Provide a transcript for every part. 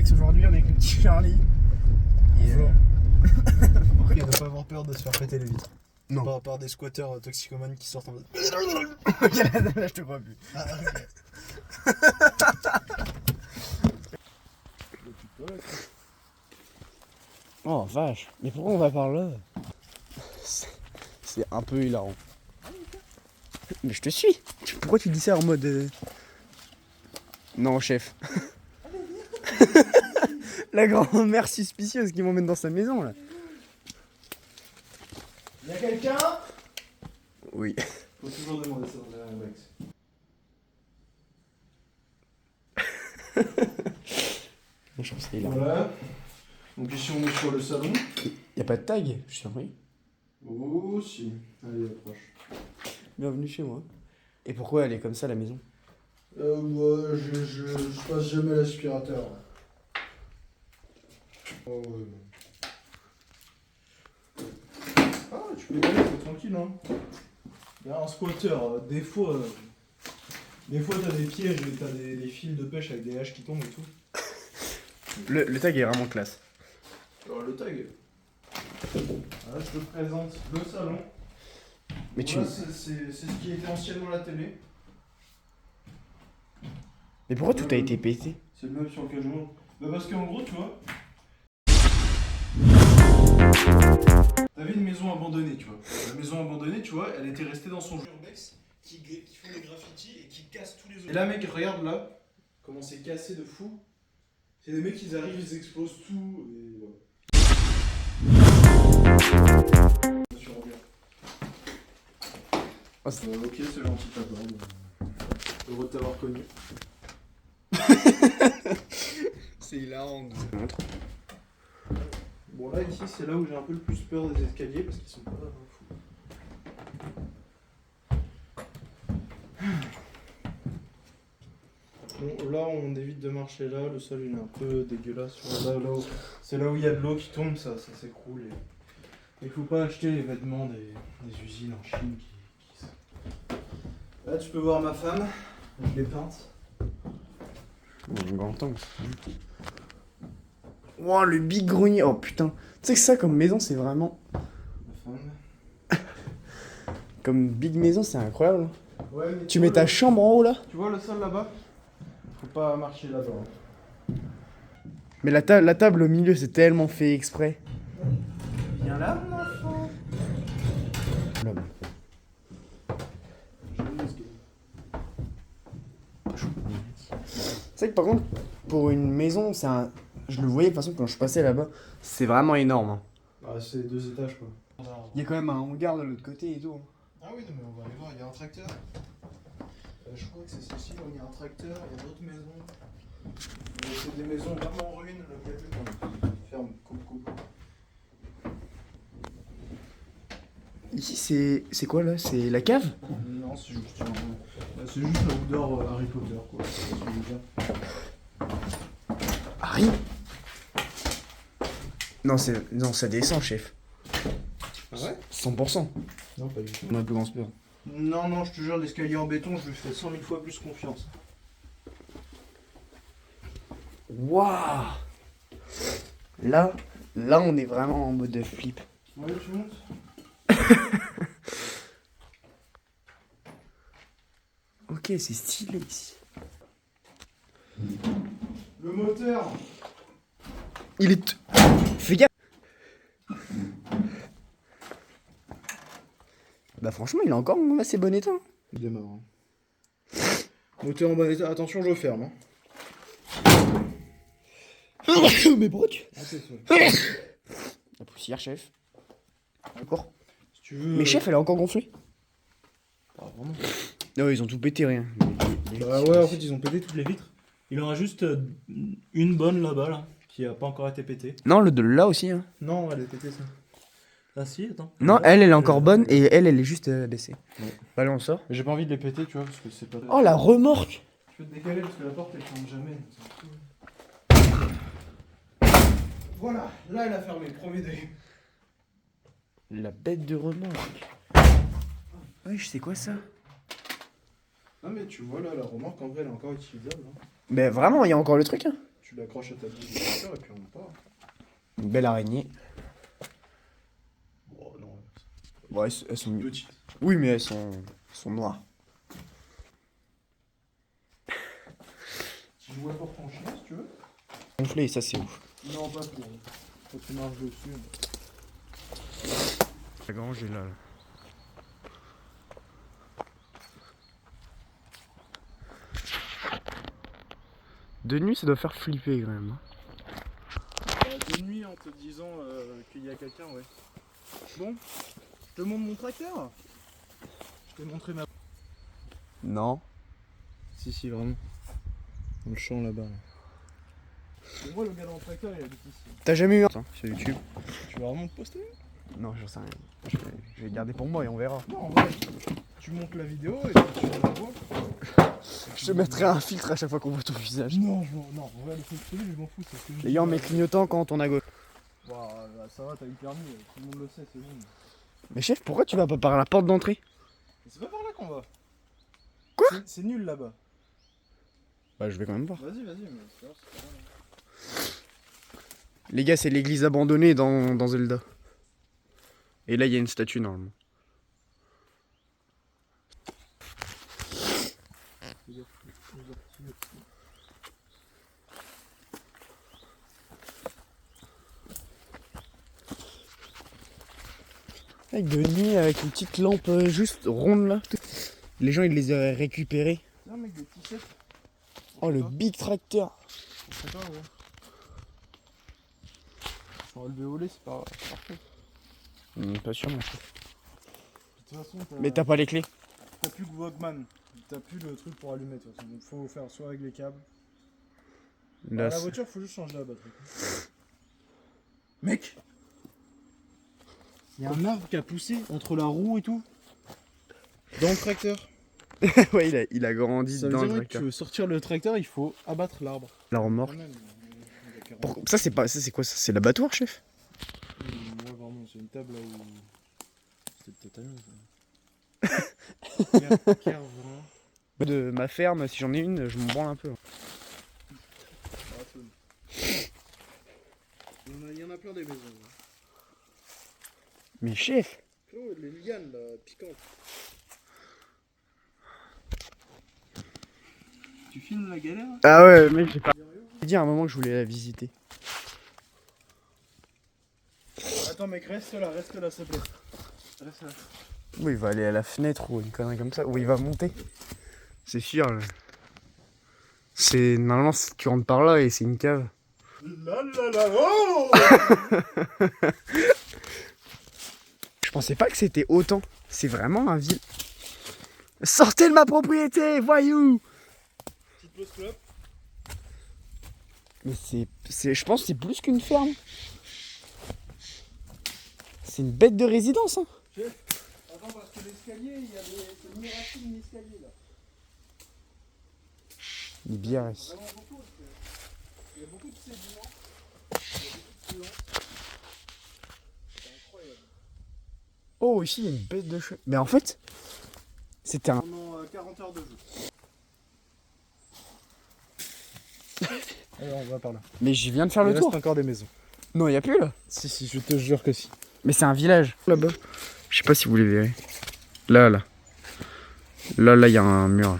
Urbex aujourd'hui, on est avec le petit Charlie. Et Il ne faut pas avoir peur de se faire péter les vitres. Non. Pas par des squatteurs toxicomanes qui sortent en mode. Ok, là je te crois plus. Ah, ok. Oh vache, mais pourquoi on va par là? C'est un peu hilarant. Mais je te suis. Pourquoi tu dis ça en mode... Non chef. La grand-mère suspicieuse qui m'emmène dans sa maison là. Y'a quelqu'un? Oui. Faut toujours demander ça dans un Urbex. Je pense qu'il est là. Voilà. Donc ici on est sur le salon. Y'a pas de tag? Je suis oui. Oh si. Allez, approche. Bienvenue chez moi. Et pourquoi elle est comme ça la maison? Ouais, je passe jamais l'aspirateur. Oh, ouais. Ah, tu peux y aller, t'es tranquille, hein. Il y a un squatter, des fois t'as des pièges et t'as des fils de pêche avec des haches qui tombent et tout. Le tag est vraiment classe. Alors le tag. Voilà, je te présente le salon. Mais tu... Voilà, c'est ce qui était anciennement la télé. Mais pourquoi tout a été pété? C'est le meuble sur lequel je monte. Bah parce qu'en gros, tu vois. T'avais une maison abandonnée, tu vois. La maison abandonnée, tu vois, elle était restée dans son jeu Urbex qui font des graffitis et qui cassent tous les autres. Et là, mec, regarde là, comment c'est cassé de fou. C'est des mecs, ils arrivent, ils explosent tout et voilà. Tu reviens. Oh, c'est... Ok, c'est gentil de ta part. Heureux de t'avoir connu. C'est hilarant. Bon là ici c'est là où j'ai un peu le plus peur des escaliers parce qu'ils sont pas fous. Bon là on évite de marcher là, le sol il est un peu dégueulasse. C'est là où il y a de l'eau qui tombe, ça s'écroule. Et il faut pas acheter les vêtements des usines en Chine qui... Là tu peux voir ma femme, je l'ai peinte. Bon, grand temps. Wow, le big grenier. Oh putain. Tu sais que ça, comme maison, c'est vraiment... Ma femme. Comme big maison, c'est incroyable. Ouais, mais Tu mets ta chambre en haut, là? Tu vois le sol là-bas? Faut pas marcher là-bas. Mais la table au milieu, c'est tellement fait exprès. Viens là, mon enfant. Là, c'est vrai que par contre, pour une maison, c'est un... Je le voyais de toute façon quand je passais là-bas. C'est vraiment énorme. Hein. Ah, c'est 2 étages quoi. Il y a quand même un hangar de l'autre côté et tout. Ah oui, non, mais on va aller voir, il y a un tracteur. Je crois que c'est ceci, là, il y a un tracteur, il y a d'autres maisons. C'est des maisons vraiment en ruine, le début. Ferme, coupe. Ici, c'est quoi là? C'est la cave? Non, c'est juste là, c'est juste là où dort Harry Potter quoi. C'est ce que je veux dire. Harry? Non, ça descend, chef. Ah ouais? 100%. Non, pas du tout. On a le plus grand peur. Non, je te jure, l'escalier en béton, je lui fais 100 000 fois plus confiance. Waouh! Là, on est vraiment en mode flip. Ouais, tu montes? Ok, c'est stylé ici. Le moteur! Il est... Fais gaffe! Bah franchement, il est encore en assez bon état. Il démarre. Hein. Moteur en bon état, attention, je ferme. Hein. Mais pourquoi tu... Ah, c'est ça. La poussière, chef. Encore. Si tu veux... Mais chef, elle est encore gonflée. Pas vraiment. Non, ils ont tout pété, rien. Bah ouais, en fait, ils ont pété toutes les vitres. Il en a juste une bonne là-bas, là, qui a pas encore été pétée. Non, le de là aussi. Hein. Non, elle est pétée, ça. Ah si, attends. Non, elle est encore bonne et elle est juste baissée. Ouais. Allez, on sort. J'ai pas envie de les péter, tu vois, parce que c'est pas... Oh, la remorque! Je peux te décaler parce que la porte, elle ferme jamais. Voilà, là, elle a fermé, premier deuil. La bête de remorque. Wesh, c'est quoi ça? Non mais tu vois, là, la remorque, en vrai, elle est encore utilisable. Hein. Mais vraiment, il y a encore le truc, hein. Tu l'accroches à ta bille de tracteur et puis on part. Une belle araignée. Oh non, Ouais, elles sont... petites. Oui, mais elles sont noires. Tu joues pour ton chien si tu veux. Gonflé, ça c'est ouf. Non, pas pour. Quand tu marches dessus. La grange est là. De nuit, ça doit faire flipper quand même. De nuit en te disant qu'il y a quelqu'un, ouais. Bon, je te montre mon tracteur. Je t'ai montré ma. Non. Si, vraiment. Dans le champ là-bas. Et moi, le gars dans le tracteur, il habite ici. T'as jamais eu un sur YouTube? Tu vas vraiment te poster? Non, j'en sais rien. Je vais garder pour moi et on verra. Non, en vrai, tu montes la vidéo et puis tu la vois. Je te mettrai un filtre à chaque fois qu'on voit ton visage. Non, non, en vrai, le fait que je m'en fous. C'est ce que je Les gars, on dis, met clignotant quand on tourne à gauche. Bah, ça va, t'as eu le permis, tout le monde le sait, c'est bon. Mais chef, pourquoi tu vas pas par la porte d'entrée? Mais c'est pas par là qu'on va. Quoi? C'est nul là-bas. Bah, je vais quand même voir. Vas-y, mais c'est pas grave. Les gars, c'est l'église abandonnée dans Zelda. Et là, il y a une statue normalement. Avec de nuit, avec une petite lampe juste ronde là. Les gens, ils les auraient récupérés. Non, mec, des petits sets. Oh, le big tracteur. C'est pas, ouais. Sans relever au lait, c'est pas parfait. Pas sûr, mon chef. De toute façon, Mais t'as pas les clés. t'as plus que Walkman. T'as plus le truc pour allumer, de toute façon. Donc faut faire soit avec les câbles. Là, La voiture, faut juste changer la batterie. Mec! Il y a un arbre qui a poussé entre la roue et tout. Dans le tracteur. ouais, il a grandi Ça veut dans le dire que tracteur. tu veux sortir le tracteur, il faut abattre l'arbre. La remorque. Quand même, Ça, c'est pas... Ça, c'est quoi ça? C'est l'abattoir, chef? Moi, vraiment, c'est une table là où. C'était peut-être Car vraiment. De ma ferme, si j'en ai une, je me branle un peu. Il y en a plein des maisons. Mais chef! Oh, les lianes là, piquantes. Tu filmes la galère? Ah ouais, mec, j'ai pas... J'ai dit à un moment que je voulais la visiter. Attends mec, reste là, s'il te plaît. Reste là. Oui, il va aller à la fenêtre ou une connerie comme ça, ou il va monter. C'est sûr. Là. C'est... Normalement, tu rentres par là et c'est une cave. La la la, oh. Je pensais pas que c'était autant. C'est vraiment un ville. Sortez de ma propriété, voyou! Petite pause clope. Mais je pense que c'est plus qu'une ferme. C'est une bête de résidence, hein. Attends, parce que l'escalier, il y a des... C'est une racine d'escalier là. Les bières. Vraiment beaucoup, parce que il y a beaucoup de sédiments. Il y a beaucoup de silence. C'est incroyable. Oh, ici, il y a une bête de cheveux. Mais en fait, c'était un... Pendant 40 heures de jeu. Allez, on va par là. Mais j'y viens de faire Il le tour. reste encore des maisons. Non, il n'y a plus là. Si, je te jure que si. Mais c'est un village. Là-bas. Je sais pas si vous les verrez. Là, il y a un mur.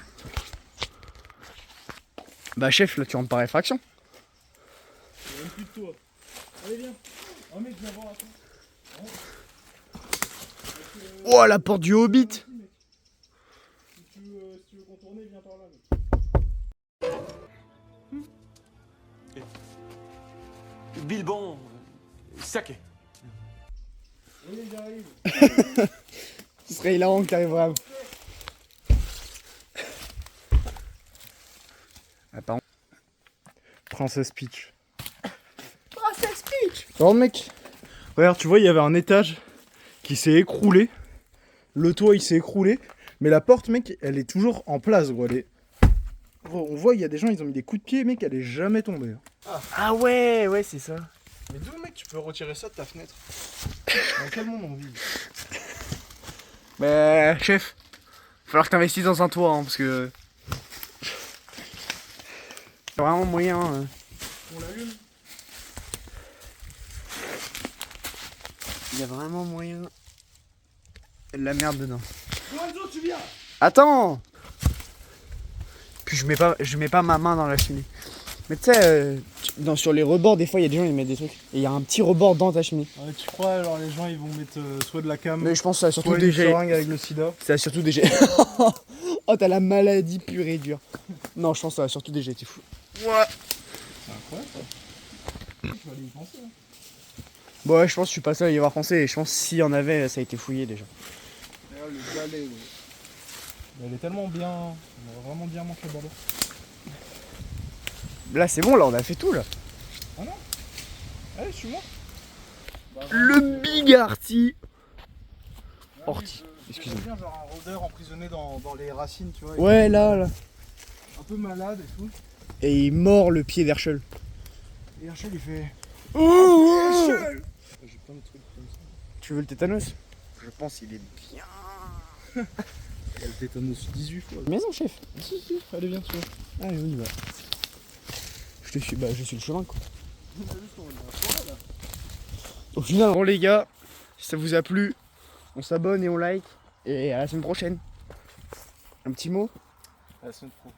Bah chef, là tu rentres par effraction. Il n'y a même plus de toit. Allez, viens. Oh mec, viens voir, attends. Oh, la porte du Hobbit. Si tu veux contourner, viens par là. Bilbon, saké. Oui, j'arrive. Ce serait hilarant que t'arrives vraiment. Ah, pardon. Princess Peach. Princess Peach. Alors mec, regarde, tu vois, il y avait un étage qui s'est écroulé. Le toit, il s'est écroulé. Mais la porte, mec, elle est toujours en place, gros. Gros, on voit, il y a des gens, ils ont mis des coups de pied, mec, elle est jamais tombée. Ah ouais, c'est ça. Mais d'où, mec, tu peux retirer ça de ta fenêtre? Dans quel monde on vit? Bah chef, falloir que t'investisses dans un toit, hein, parce que... C'est vraiment moyen... On l'allume. Il y a vraiment moyen de la merde dedans. Lorenzo, tu viens. Attends. Puis je mets pas ma main dans la cheminée. Mais tu sais, sur les rebords, des fois, il y a des gens qui mettent des trucs. Et il y a un petit rebord dans ta cheminée. Ouais, tu crois, alors les gens ils vont mettre soit de la cam, Mais je pense que ça a surtout soit une des jets. seringue avec le sida. Ça a surtout des jets. Oh, t'as la maladie pure et dure. Non, je pense que ça a surtout des jets, t'es fou. Ouais. C'est incroyable ça. Tu vas aller y penser. Hein. Bon, ouais, je pense que je suis pas seul à y avoir pensé. Et je pense que s'il y en avait, ça a été fouillé déjà. Regarde le balai, ouais. Elle est tellement bien. On aurait vraiment bien manqué le balai. Là, c'est bon, là, on a fait tout, là. Ah non. Allez, suis-moi. Le Bigarty. Orti. Excuse-moi. Bien genre un rôdeur emprisonné dans les racines, tu vois. Ouais, là. Un peu malade et tout. Et il mord le pied d'Herschel. Et Herschel il fait. Oh, J'ai plein de trucs comme ça. tu veux le tétanos? Je pense qu'il est bien. Il y a le tétanos 18 fois. Maison, chef. Si, si, allez, viens, tu vois. Allez, on y va. Je suis le chemin, quoi. Au final, bon les gars, si ça vous a plu, on s'abonne et on like. Et à la semaine prochaine. Un petit mot? À la semaine pro.